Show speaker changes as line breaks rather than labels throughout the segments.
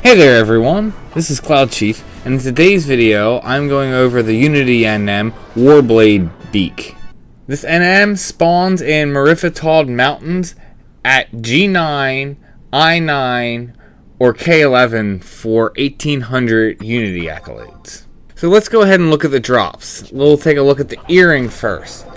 Hey there everyone, this is cloudchief, and in today's video I'm going over the Unity NM Warblade Beak. This NM spawns in Meriphataud Mountains at G9, I9, or K11 for 1800 Unity accolades. So let's go ahead and look at the drops. We'll take a look at the earring first.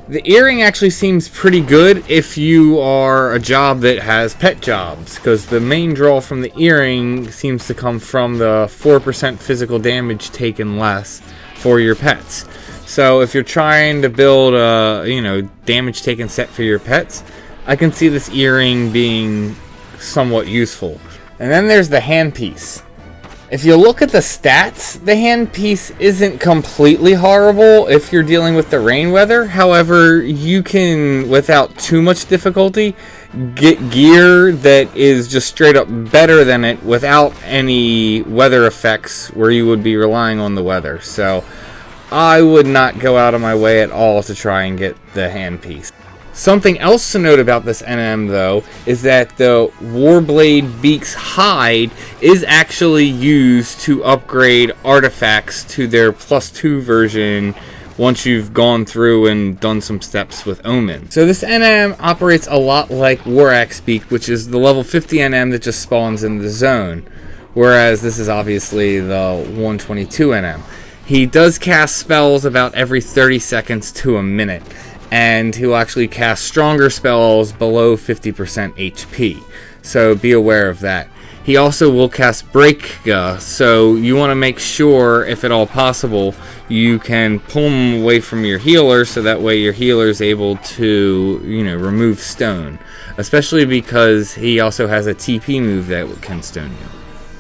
The earring actually seems pretty good if you are a job that has pet jobs, because the main draw from the earring seems to come from the 4% physical damage taken less for your pets. So if you're trying to build a damage taken set for your pets, I can see this earring being somewhat useful. And then there's the handpiece. If you look at the stats, the handpiece isn't completely horrible if you're dealing with the rain weather. However, you can, without too much difficulty, get gear that is just straight up better than it without any weather effects where you would be relying on the weather. So I would not go out of my way at all to try and get the handpiece. Something else to note about this NM, though, is that the Warblade Beak's hide is actually used to upgrade artifacts to their +2 version once you've gone through and done some steps with Omen. So this NM operates a lot like Warblade Beak, which is the level 50 NM that just spawns in the zone, whereas this is obviously the 122 NM. He does cast spells about every 30 seconds to a minute, and he'll actually cast stronger spells below 50% HP, so be aware of that. He also will cast Break, so you want to make sure, if at all possible, you can pull him away from your healer, so that way your healer is able to, remove stone, especially because he also has a TP move that can stone you.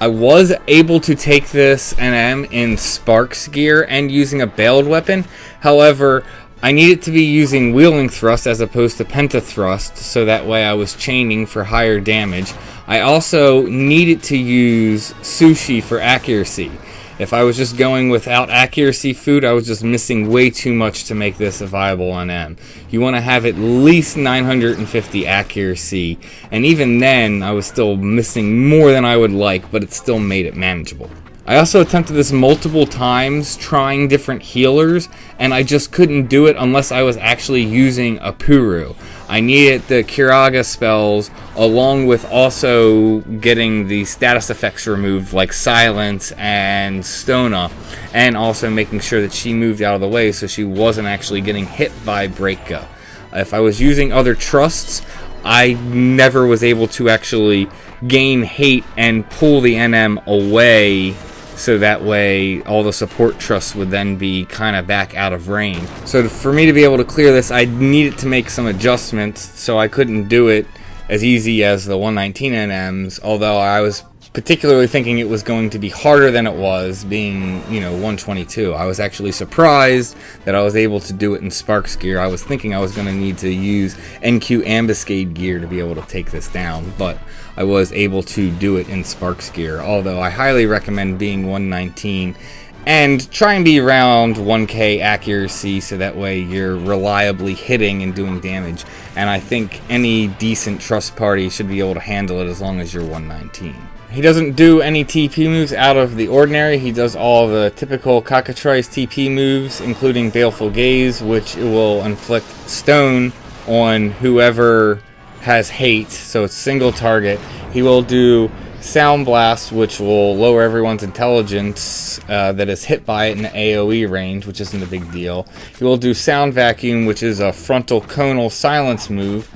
I was able to take this NM in Sparks gear and using a bailed weapon. However, I needed to be using wheeling thrust as opposed to pentathrust, so that way I was chaining for higher damage. I also needed to use sushi for accuracy. If I was just going without accuracy food, I was just missing way too much to make this a viable NM. You want to have at least 950 accuracy, and even then I was still missing more than I would like, but it still made it manageable. I also attempted this multiple times, trying different healers, and I just couldn't do it unless I was actually using a Puru. I needed the Kiraga spells, along with also getting the status effects removed, like Silence and Stona, and also making sure that she moved out of the way so she wasn't actually getting hit by Breaka. If I was using other trusts, I never was able to actually gain hate and pull the NM away, so that way all the support trusts would then be kind of back out of range. So for me to be able to clear this, I needed to make some adjustments, so I couldn't do it as easy as the 119 NMs, although I was particularly thinking it was going to be harder than it was, being 122. I was actually surprised that I was able to do it in Sparks gear. I was thinking I was going to need to use NQ Ambuscade gear to be able to take this down, but I was able to do it in Sparks gear, although I highly recommend being 119 and try and be around 1k accuracy, so that way you're reliably hitting and doing damage, and I think any decent trust party should be able to handle it as long as you're 119. He doesn't do any TP moves out of the ordinary. He does all the typical cockatrice TP moves, including Baleful Gaze, which will inflict stone on whoever has hate, so it's single target. He will do Sound Blast, which will lower everyone's intelligence that is hit by it in the AoE range, which isn't a big deal. He will do Sound Vacuum, which is a frontal conal silence move.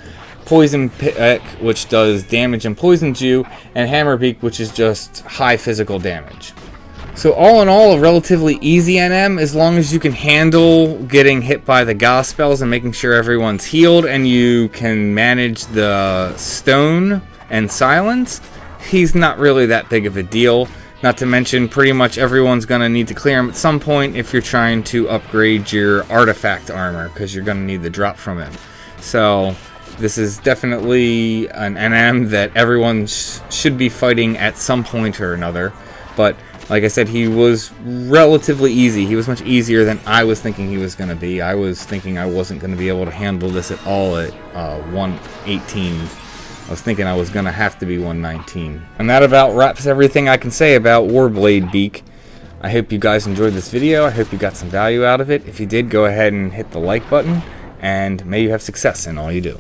Poison Pick, which does damage and poisons you, and Hammer Beak, which is just high physical damage. So all in all, a relatively easy NM, as long as you can handle getting hit by the Ga spells and making sure everyone's healed, and you can manage the stone and silence. He's not really that big of a deal. Not to mention, pretty much everyone's going to need to clear him at some point if you're trying to upgrade your artifact armor, because you're going to need the drop from him. So this is definitely an NM that everyone should be fighting at some point or another. But like I said, he was relatively easy. He was much easier than I was thinking he was going to be. I was thinking I wasn't going to be able to handle this at all at 118 I was thinking I was going to have to be 119. And that about wraps everything I can say about Warblade Beak. I hope you guys enjoyed this video. I hope you got some value out of it. If you did, go ahead and hit the like button, and may you have success in all you do.